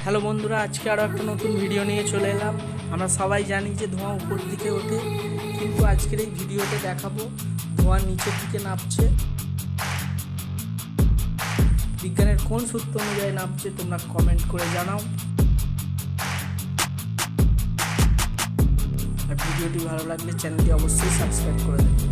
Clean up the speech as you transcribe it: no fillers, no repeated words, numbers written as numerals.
Hello বন্ধুরা, আজকে আরও একটা নতুন ভিডিও নিয়ে চলে এলাম। আমরা সবাই জানি যে ধোঁয়া উপর দিকে ওঠে, কিন্তু আজকের এই ভিডিওতে দেখাবো ধোঁয়া নিচের দিকে নামছে। বিজ্ঞানের কোন সূত্র অনুযায়ী নামছে তোমরা কমেন্ট করে জানাও। আর ভিডিওটি ভালো লাগলে চ্যানেলটি অবশ্যই সাবস্ক্রাইব করে দেবে।